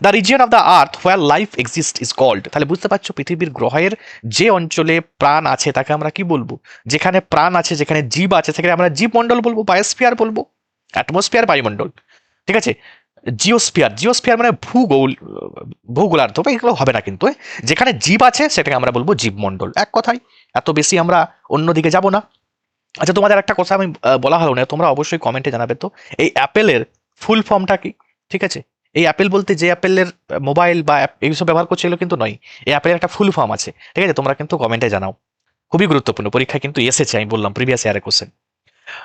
The region of the earth where life exist is called. তাহলে বুঝতে পারছো, পৃথিবীর গ্রহের যে অঞ্চলে প্রাণ আছে তাকে আমরা কি বলবো? যেখানে প্রাণ আছে, যেখানে জীব আছে, সেখানে আমরা জীবমণ্ডল বলবো, বায়োস্ফিয়ার বলবো, অ্যাটমসফিয়ার, বায়ুমণ্ডল। ঠিক আছে, জিওস্ফিয়ার মানে ভূগোলার্ধ, এগুলো হবে না কিন্তু। যেখানে জীব আছে সেটাকে আমরা বলবো জীবমণ্ডল। এক কথায়, এত বেশি আমরা অন্যদিকে যাব না। আচ্ছা, তোমাদের একটা কথা আমি বলা হলো না, তোমরা অবশ্যই কমেন্টে জানাবে তো, এই অ্যাপেলের ফুল ফর্মটা কি? ঠিক আছে, এই অ্যাপেল বলতে যে অ্যাপেলের মোবাইল বা এইসব ব্যবহার করছে এগুলো কিন্তু নয়, এই অ্যাপেলের একটা ফুল ফর্ম আছে। ঠিক আছে, তোমরা কিন্তু কমেন্টে জানাও, খুবই গুরুত্বপূর্ণ, পরীক্ষায় কিন্তু এসেছে, আমি বললাম প্রিভিয়াস ইয়ারের কোশ্চেন।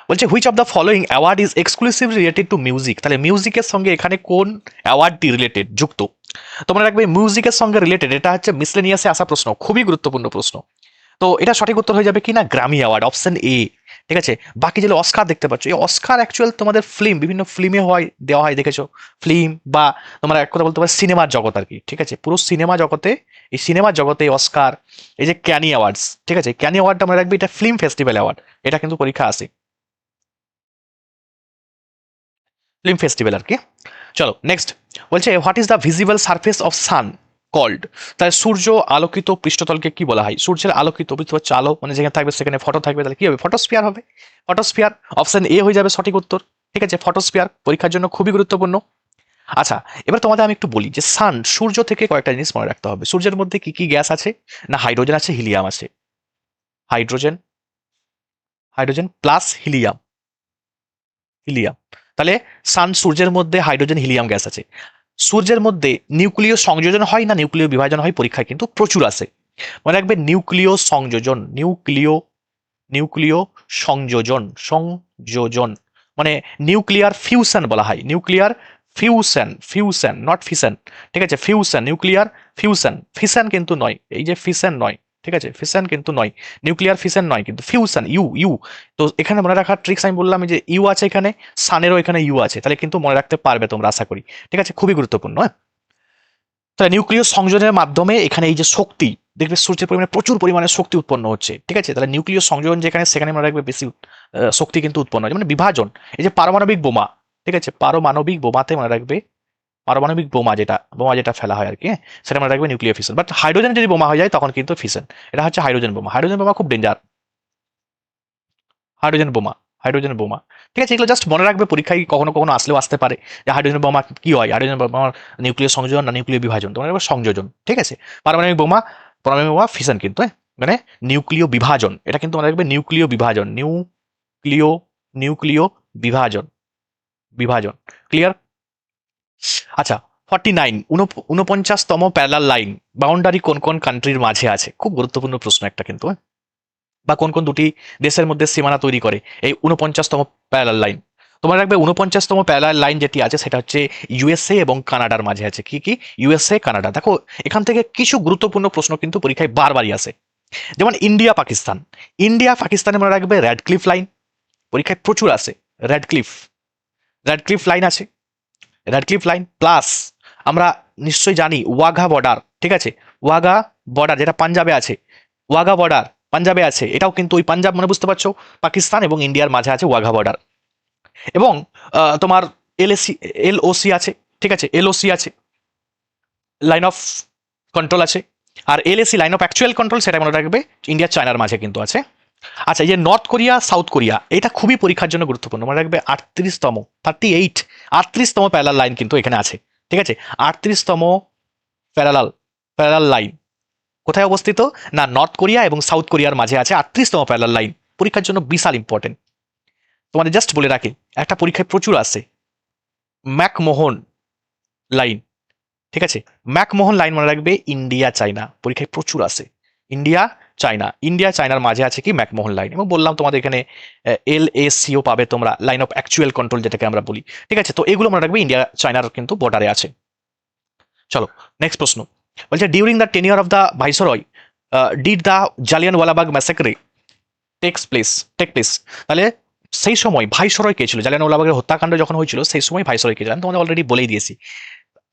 বলছে which of the following award is exclusively related to music. তাহলে মিউজিকের সঙ্গে এখানে কোন অ্যাওয়ার্ডটি রিলেটেড, যুক্ত? তোমরা রাখবে মিউজিকের সঙ্গে রিলেটেড, এটা হচ্ছে মিসলেনিয়াসে আসা প্রশ্ন, খুবই গুরুত্বপূর্ণ প্রশ্ন। তো এটা সঠিক উত্তর হয়ে যাবে কি না? Grammy award, option A. ঠিক আছে, বাকি যেগুলো অস্কার দেখতে পাচ্ছ, এই অস্কার অ্যাকচুয়াল তোমাদের ফিল্ম, বিভিন্ন ফিল্মে হয়, দেওয়া হয়, দেখেছো? ফিল্ম বা তোমরা এক কথা বলতে পারো সিনেমার জগৎ আর কি। ঠিক আছে, পুরো সিনেমা জগতে, এই সিনেমার জগতে অস্কার, এই যে ক্যানি অ্যাওয়ার্ডস, ঠিক আছে, ক্যানি অ্যাওয়ার্ডটা মনে রাখবে, এটা ফিল্ম ফেস্টিভ্যাল অ্যাওয়ার্ড, এটা কিন্তু পরীক্ষা আসে, ফিল্ম ফেস্টিভ্যাল আর কি। চলো নেক্সট, বলছে what is the visible surface of sun called. তাহলে সূর্য আলোকিত পৃষ্ঠতলকে কি বলা হয়? সূর্যের আলোকিত, বুঝতে পারছো, আলো মানে যেখানে থাকবে সেখানে ফটো থাকবে, তাহলে কি হবে? ফটোস্ফিয়ার হবে। ফটোস্ফিয়ার, অপশন এ হয়ে যাবে সঠিক উত্তর। ঠিক আছে, ফটোস্ফিয়ার পরীক্ষার জন্য খুবই গুরুত্বপূর্ণ। আচ্ছা, এবার তোমাদের আমি একটু বলি যে সান, সূর্য থেকে কয়েকটা জিনিস মনে রাখতে হবে। সূর্যের মধ্যে কি কি গ্যাস আছে? না, হাইড্রোজেন আছে, হিলিয়াম আছে। Hydrogen, hydrogen plus helium, helium. তাহলে সান, সূর্যের মধ্যে হাইড্রোজেন, হিলিয়াম গ্যাস আছে। সূর্যের মধ্যে নিউক্লিয় সংযোজন হয় না নিউক্লিয় বিভাজন হয়? পরীক্ষায় কিন্তু প্রচুর আসে। মনে রাখবে নিউক্লিয় সংযোজন, নিউক্লিয় সংযোজন মানে নিউক্লিয়ার ফিউশন বলা হয়, নিউক্লিয়ার ফিউশন নট ফিশন। ঠিক আছে, ফিউশন, নিউক্লিয়ার ফিউশন, ফিশন কিন্তু নয়, এই যে ফিশন নয়। ঠিক আছে, ফিশন কিন্তু নয়, নিউক্লিয়ার ফিশন নয়, কিন্তু ফিউশন, ইউ। তো এখানে মনে রাখার ট্রিক্স আমি বললাম, যে ইউ আছে এখানে, সানেরও এখানে ইউ আছে, তাহলে কিন্তু মনে রাখতে পারবে তোমরা, আশা করি। ঠিক আছে, খুবই গুরুত্বপূর্ণ। তাহলে নিউক্লিয় সংযোজনের মাধ্যমে এখানে এই যে শক্তি, দেখবে সূর্যের পরিমাণে প্রচুর পরিমাণে শক্তি উৎপন্ন হচ্ছে। ঠিক আছে, তাহলে নিউক্লিয় সংযোজন যেখানে, সেখানে মনে রাখবে বেশি শক্তি কিন্তু উৎপন্ন হচ্ছে, মানে বিভাজন। এই যে পারমাণবিক বোমা, ঠিক আছে, পারমাণবিক বোমাতে মনে রাখবে, পারমাণবিক বোমা যেটা ফেলা হয় আর কি, সেটা মনে রাখবে নিউক্লিয়ার ফিশন। বাট হাইড্রোজেন যদি বোমা হয়ে যায় তখন কিন্তু ফিশন। এটা হচ্ছে হাইড্রোজেন বোমা। হাইড্রোজেন বোমা খুব ডেঞ্জার, হাইড্রোজেন বোমা, হাইড্রোজেন বোমা। ঠিক আছে, এগুলো জাস্ট মনে রাখবে, পরীক্ষায় কখনো কখনো আসলেও আসতে পারে যে হাইড্রোজেন বোমা কি হয়, হাইড্রোজেন বোমার নিউক্লিয় সংযোজন না নিউক্লিয় বিভাজন, তোমার সংযোজন। ঠিক আছে, পারমাণবিক বোমা, পারমাণবিক বোমা ফিশন কিন্তু, মানে নিউক্লিয় বিভাজন, এটা কিন্তু মনে রাখবে নিউক্লিয় বিভাজন, নিউক্লিয় বিভাজন, বিভাজন। ক্লিয়ার? আচ্ছা, 49, 49তম প্যারালাল লাইন বাউন্ডারি কোন কোন কান্ট্রির মাঝে আছে? খুব গুরুত্বপূর্ণ প্রশ্ন একটা কিন্তু, বা কোন কোন দুটি দেশের মধ্যে সীমানা তৈরি করে এই 49তম প্যারালাল লাইন? তোমার রাখবে 49তম প্যারালাল লাইন যেটি আছে সেটা হচ্ছে ইউএসএ এবং কানাডার মাঝে আছে। কি কি? USA Canada. দেখো এখান থেকে কিছু গুরুত্বপূর্ণ প্রশ্ন কিন্তু পরীক্ষায় বারবারই আসে, যেমন ইন্ডিয়া পাকিস্তান। ইন্ডিয়া পাকিস্তানে মনে রাখবে র্যাডক্লিফ লাইন, পরীক্ষায় প্রচুর আসে। র্যাডক্লিফ র্যাডক্লিফ লাইন আছে, র্যাডক্লিফ লাইন প্লাস আমরা নিশ্চয়ই জানি ওয়াঘা বর্ডার, ঠিক আছে, ওয়াঘা বর্ডার যেটা পাঞ্জাবে আছে, ওয়াঘা বর্ডার পাঞ্জাবে আছে, এটাও কিন্তু ওই পাঞ্জাব মানে বুঝতে পারছো, পাকিস্তান এবং ইন্ডিয়ার মাঝে আছে ওয়াঘা বর্ডার। এবং তোমার এলএসি এলওসি আছে, ঠিক আছে, এলওসি আছে, লাইন অফ কন্ট্রোল আছে। আর LAC line of actual control সেটা মনে রাখবে ইন্ডিয়া চায়নার মাঝে কিন্তু আছে। আচ্ছা, এই যে নর্থ কোরিয়া সাউথ কোরিয়া, এটা খুবই পরীক্ষার জন্য গুরুত্বপূর্ণ, মনে রাখবে 38তম 38তম প্যারালাল লাইন কিন্তু এখানে আছে, ঠিক আছে। 38তম প্যারালাল প্যারালাল লাইন কোথায় অবস্থিত? না নর্থ কোরিয়া এবং সাউথ কোরিয়ার মাঝে আছে 38তম প্যারালাল লাইন, পরীক্ষার জন্য বিশাল ইম্পর্টেন্ট। তোমাদের জাস্ট বলে রাখি, একটা পরীক্ষায় প্রচুর আসে ম্যাকমোহন লাইন, ঠিক আছে, ম্যাকমোহন লাইন মনে রাখবে ইন্ডিয়া চায়না, পরীক্ষায় প্রচুর আসে। ইন্ডিয়া চায়না, ইন্ডিয়া চায়নার মাঝে আছে কি ম্যাকমোহন লাইন। এবং বললাম তোমাদের এখানে এলএসিও পাবে তোমরা, লাইন অফ অ্যাকচুয়াল কন্ট্রোল যেটাকে আমরা বলি, ঠিক আছে। তো এগুলো মনে রাখবে ইন্ডিয়া চায়নার কিন্তু বর্ডারে আছে। চলো নেক্সট প্রশ্ন, বলছে during the tenure of the viceroy did the Jallianwala Bagh massacre take place. তাহলে সেই সময় ভাইসরয় কে ছিল? জালিয়ানওয়ালাবাগের হত্যাকাণ্ড যখন হয়েছিল সেই সময় ভাইসরয় কে ছিল? আমি তোমাদের অলরেডি বলেই দিয়েছি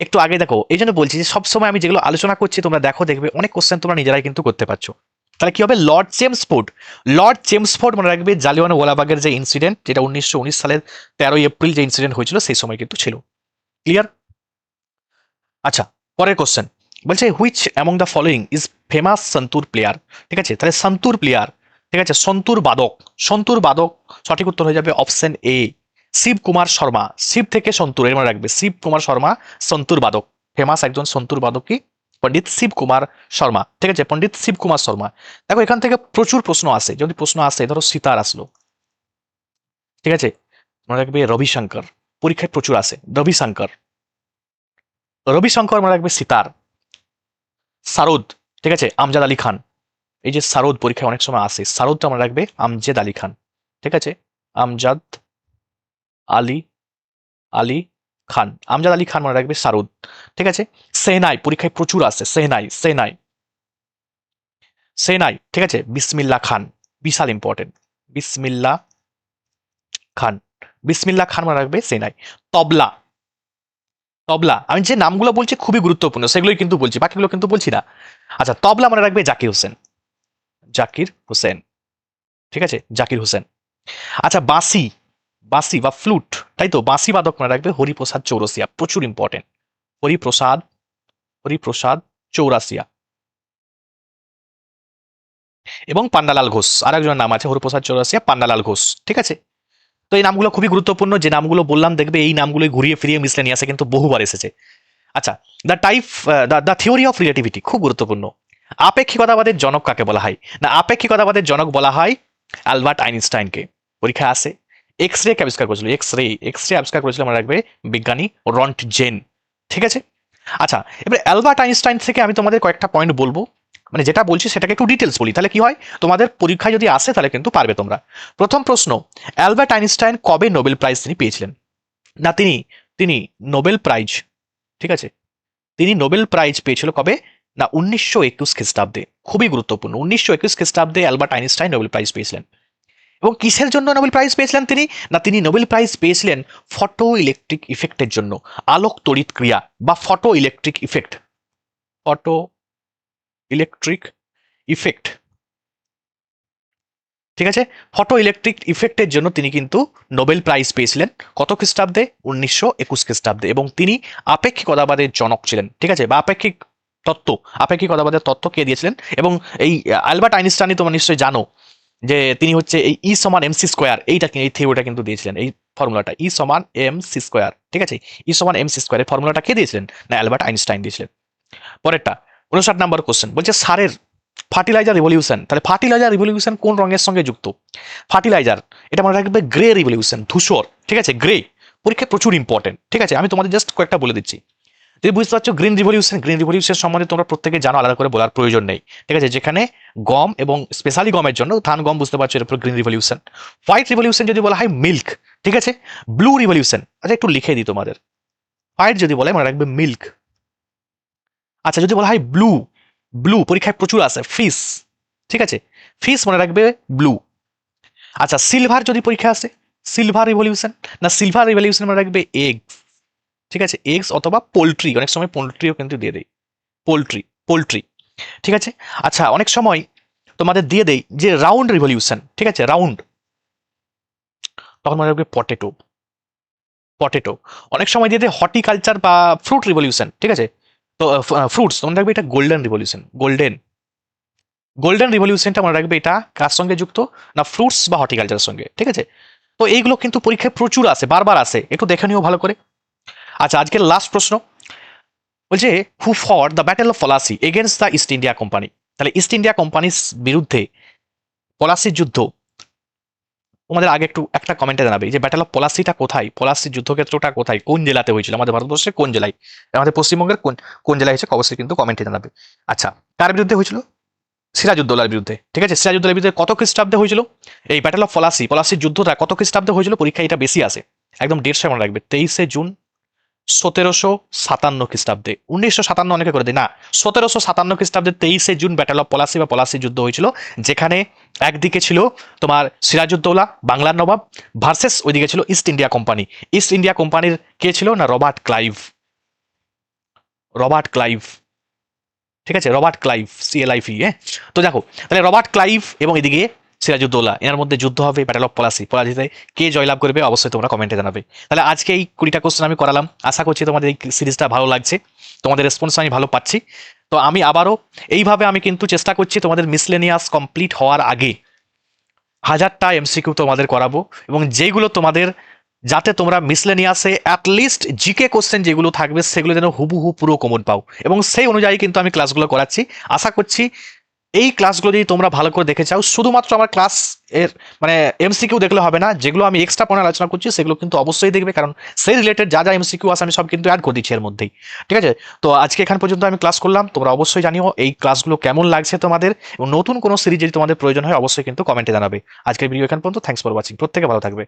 একটু আগে। দেখো এই জন্য বলছি যে সবসময় আমি যেগুলো আলোচনা করছি তোমরা দেখো, দেখবে অনেক কোশ্চেন তোমরা নিজেরাই কিন্তু করতে পারছো। তাহলে কি হবে? লর্ড চেমসফোর্ড, লর্ড চেমসফোর্ড মনে রাখবে জালিয়ানওয়ালাবাগের যে ইনসিডেন্ট, যেটা 1919 সালের 13 এপ্রিল যে ইনসিডেন্ট হয়েছিল সেই সময় কিন্তু ছিল। ক্লিয়ার? আচ্ছা, পরের কোশ্চেন বলছে which among the following is famous santoor player. ঠিক আছে, তাহলে সন্তুর প্লেয়ার, ঠিক আছে, সন্তুর বাদক, সন্তুর বাদক সঠিক উত্তর হয়ে যাবে অপশন এ শিব কুমার শর্মা। শিব থেকে সন্তুর, এর মনে রাখবে শিব কুমার শর্মা সন্তুর বাদক, ফেমাস একজন সন্তুর বাদক কি? পণ্ডিত শিব কুমার শর্মা, ঠিক আছে, পণ্ডিত শিব কুমার শর্মা। দেখো এখান থেকে প্রচুর প্রশ্ন আসে, যদি প্রশ্ন আসে ধরো সিতার আসলো, ঠিক আছে, মনে রাখবে রবিশঙ্কর, পরীক্ষায় প্রচুর আসে রবিশঙ্কর, রবিশঙ্কর মনে রাখবে সিতার। সারদ, ঠিক আছে, আমজাদ আলী খান, এই যে সারদ পরীক্ষায় অনেক সময় আসে, সারদটা মনে রাখবে আমজেদ আলী খান, ঠিক আছে, আমজাদ আলী আলী খান, আমজাদ আলী খান মনে রাখবে সারদ, ঠিক আছে। সেনাই পরীক্ষায় প্রচুর আসে, সেনাই সেনাই সেনাই, ঠিক আছে, বিসমিল্লা খান, বিশাল ইম্পর্টেন্ট, বিসমিল্লা খান, বিসমিল্লা খান মনে রাখবে সেনাই। তবলা, তবলা, আমি যে নামগুলো বলছি খুবই গুরুত্বপূর্ণ সেগুলোই কিন্তু বলছি, বাকিগুলো কিন্তু বলছি না। আচ্ছা, তবলা মনে রাখবে জাকির হোসেন, জাকির হোসেন, ঠিক আছে, জাকির হোসেন। আচ্ছা, বাঁশি, বাঁশি বা ফ্লুট, তাই তো, বাঁশি বাদক মনে রাখবে হরিপ্রসাদ চৌরসিয়া, প্রচুর ইম্পর্টেন্ট, হরিপ্রসাদ, হরিপ্রসাদ চৌরাসিয়া। এবং পান্নালাল ঘোষ, আর একজনের নাম আছে হরিপ্রসাদ চৌরাসিয়া, পান্নালাল ঘোষ, ঠিক আছে। তো এই নামগুলো খুবই গুরুত্বপূর্ণ, যে নামগুলো বললাম দেখবে এই নামগুলো ঘুরিয়ে ফিরিয়ে মিসলে নিয়ে আসে কিন্তু বহুবার এসেছে। আচ্ছা, the type the theory of relativity খুব গুরুত্বপূর্ণ। আপেক্ষিকতাবাদের জনক কাকে বলা হয়? না আপেক্ষিকতাবাদের জনক বলা হয় অ্যালবার্ট আইনস্টাইনকে, পরীক্ষা আসে। এক্স রে কে আবিষ্কার করেছিল? এক্স রে আবিষ্কার করেছিল মনে রাখবে বিজ্ঞানী রন্টজেন, ঠিক আছে। আচ্ছা, এবারে অ্যালবার্ট আইনস্টাইন থেকে আমি তোমাদের কয়েকটা পয়েন্ট বলবো, মানে যেটা বলছি সেটাকে একটু ডিটেলস বলি, তাহলে কি হয় তোমাদের পরীক্ষায় যদি আসে তাহলে কিন্তু পারবে তোমরা। প্রথম প্রশ্ন, অ্যালবার্ট আইনস্টাইন কবে নোবেল প্রাইজ তিনি পেয়েছিলেন? না তিনি তিনি নোবেল প্রাইজ, ঠিক আছে, তিনি নোবেল প্রাইজ পেয়েছিল কবে? না 1921 খ্রিস্টাব্দে, খুবই গুরুত্বপূর্ণ, 1921 খ্রিস্টাব্দে অ্যালবার্ট আইনস্টাইন নোবেল প্রাইজ পেয়েছিলেন। এবং কিসের জন্য নোবেল প্রাইজ পেয়েছিলেন তিনি? না তিনি নোবেল প্রাইজ পেয়েছিলেন ফটো ইলেকট্রিক ইফেক্টের জন্য, আলোক তড়িৎ ক্রিয়া বা photo electric effect, photo electric effect, ঠিক আছে, ফটো ইলেকট্রিক ইফেক্টের জন্য তিনি কিন্তু নোবেল প্রাইজ পেয়েছিলেন কত খ্রিস্টাব্দে? 1921 খ্রিস্টাব্দে। এবং তিনি আপেক্ষিকতাবাদের জনক ছিলেন, ঠিক আছে, বা আপেক্ষিক তত্ত্ব, আপেক্ষিকতাবাদের তত্ত্ব কে দিয়েছিলেন? এবং এই অ্যালবার্ট আইনস্টাইন তোমরা নিশ্চয়ই জানো যে তিনি হচ্ছে এই ই সমান এমসি স্কোয়ার, এইটা এই থিওরিটা কিন্তু দিয়েছিলেন, এই ফর্মুলাটা ই সমান এমসি স্কোয়ার, ঠিক আছে, ই সমান এমসি স্কোয়ার, এই ফর্মুলাটা কে দিয়েছিলেন? না অ্যালবার্ট আইনস্টাইন দিয়েছিলেন। পরেরটা 59 নম্বর কোশ্চেন, বলছে সারের ফার্টিলাইজার রিভলিউশন, তাহলে ফার্টিলাইজার রিভলিউশন কোন রঙের সঙ্গে যুক্ত? ফার্টিলাইজার, এটা মনে রাখবে গ্রে রিভলিউশন, ধূসর, ঠিক আছে, গ্রে, পরীক্ষায় প্রচুর ইম্পর্টেন্ট, ঠিক আছে। আমি তোমাদের জাস্ট কয়েকটা বলে দিচ্ছি, তুমি বুঝতে পারছো গ্রিন রিভলিউশন সম্বন্ধে তোমরা প্রত্যেকে জানো, আলাদা করে বলার প্রয়োজন নেই, ঠিক আছে। যেখানে গম এবং স্পেশালি গমের জন্য ধান গম বুঝতে পারছো, এর উপর গ্রিন রিভলিউশন। হোয়াইট রিভলিউশন যদি বলা হয় মিল্ক, ঠিক আছে। ব্লু রিভলিউশন, আচ্ছা একটু লিখে দিই তোমাদের। হোয়াইট যদি বলে মনে রাখবে মিল্ক। আচ্ছা যদি বলা হয় ব্লু, ব্লু পরীক্ষায় প্রচুর আসে ফিশ, ঠিক আছে, ফিশ মনে রাখবে ব্লু। আচ্ছা সিলভার যদি পরীক্ষা আসে, সিলভার রিভলিউশন, না সিলভার রিভলিউশন মনে রাখবে এগস, ঠিক আছে, এগস অথবা পোলট্রি, অনেক সময় পোলট্রিও কিন্তু দিয়ে দেয়, পোলট্রি, পোলট্রি, ঠিক আছে। আচ্ছা অনেক সময় তোমাদের দিয়ে দেই যে রাউন্ড রিভলিউশন, ঠিক আছে, রাউন্ড, তখন মনে রাখবে পটেটো, পটেটো। অনেক সময় দিয়ে দেয় হর্টিকালচার বা ফ্রুট রিভলিউশন, ঠিক আছে, তো ফ্রুটস মনে রাখবে এটা গোল্ডেন রিভলিউশন, গোল্ডেন, গোল্ডেন রিভলিউশনটা মনে রাখবে এটা কার সঙ্গে যুক্ত, না ফ্রুটস বা হর্টিকালচারের সঙ্গে, ঠিক আছে। তো এইগুলো কিন্তু পরীক্ষায় প্রচুর আসে, বারবার আসে, একটু দেখে নিও ভালো করে। আচ্ছা আজকের লাস্ট প্রশ্ন বলছে who for the battle of Plassey against the East India Company. তাহলে ইস্ট ইন্ডিয়া কোম্পানির বিরুদ্ধে পলাসির যুদ্ধ, তোমাদের আগে একটু একটা কমেন্টে জানাবে যে ব্যাটেল অফ পলাসিটা কোথায়, পলাসির যুদ্ধক্ষেত্রটা কোথায়, কোন জেলাতে হয়েছিল, আমাদের ভারতবর্ষে কোন জেলায়, আমাদের পশ্চিমবঙ্গের কোন কোন জেলায় হয়েছে অবশ্যই কিন্তু কমেন্টে জানাবে। আচ্ছা কার বিরুদ্ধে হয়েছিল, সিরাজউদ্দৌলার বিরুদ্ধে, ঠিক আছে। সিরাজউদ্দৌলার বিরুদ্ধে কত খ্রিস্টাব্দে হয়েছিল এই ব্যাটেল অফ পলাসি, পলাসির যুদ্ধটা কত খ্রিস্টাব্দে হয়েছিল, পরীক্ষা এটা বেশি আসে, একদম 150 মনে রাখবে, 23শে জুন 1757 খ্রিস্টাব্দে। 1957 অনেকে করে দেয় না, 1757 খ্রিস্টাব্দে 23শে জুন ব্যাটেল অফ পলাসি বা পলাসি যুদ্ধ হয়েছিল, যেখানে একদিকে ছিল তোমার সিরাজউদ্দৌলা বাংলার নবাব ভার্সেস ওইদিকে ছিল east India company. East India কোম্পানির কে ছিল, না রবার্ট ক্লাইভ, রবার্ট ক্লাইভ, ঠিক আছে, রবার্ট ক্লাইভ, CLIV, হ্যাঁ। তো দেখো তাহলে রবার্ট ক্লাইভ এবং এদিকে সিরাজউদ্দৌলা, এর মধ্যে যুদ্ধ হবে ব্যাটেল অফ পলাসি, পলাসিতে কে জয়লাভ করবে অবশ্যই তোমরা কমেন্টে জানাবে। তাহলে আজকে এই 20টা কোশ্চেন আমি করালাম, আশা করছি তোমাদের এই সিরিজটা ভালো লাগছে, তোমাদের রেসপন্স আমি ভালো পাচ্ছি। তো আমি আবারও এইভাবে আমি কিন্তু চেষ্টা করছি তোমাদের মিসলেনিয়াস কমপ্লিট হওয়ার আগে 1000টা MCQ তোমাদের করাবো, এবং যেগুলো তোমাদের, যাতে তোমরা মিসলেনিয়াসে অ্যাটলিস্ট জিকে কোশ্চেন যেগুলো থাকবে সেগুলো যেন হুবহু পুরো কমন পাও, এবং সেই অনুযায়ী কিন্তু আমি ক্লাসগুলো করাচ্ছি। আশা করছি এই ক্লাসগুলো যদি তোমরা ভালো করে দেখে চাও, শুধুমাত্র আমার ক্লাস এর মানে MCQ দেখলে হবে না, যেগুলো আমি এক্সট্রা পয়েন্ট আলোচনা করছি সেগুলো কিন্তু অবশ্যই দেখবে, কারণ সেই রিলেটেড যা যা MCQ আছে আমি সব কিন্তু অ্যাড করে দিচ্ছি এর মধ্যেই, ঠিক আছে। তো আজকে এখান পর্যন্ত আমি ক্লাস করলাম, তোমরা অবশ্যই জানিও এই ক্লাসগুলো কেমন লাগছে তোমাদের, এবং নতুন কোনো সিরিজ যদি তোমাদের প্রয়োজন হয় অবশ্যই কিন্তু কমেন্টে জানাবে। আজকের ভিডিও এখান পর্যন্ত, থ্যাঙ্কস ফর ওয়াচিং, প্রত্যেকে ভালো থাকবে।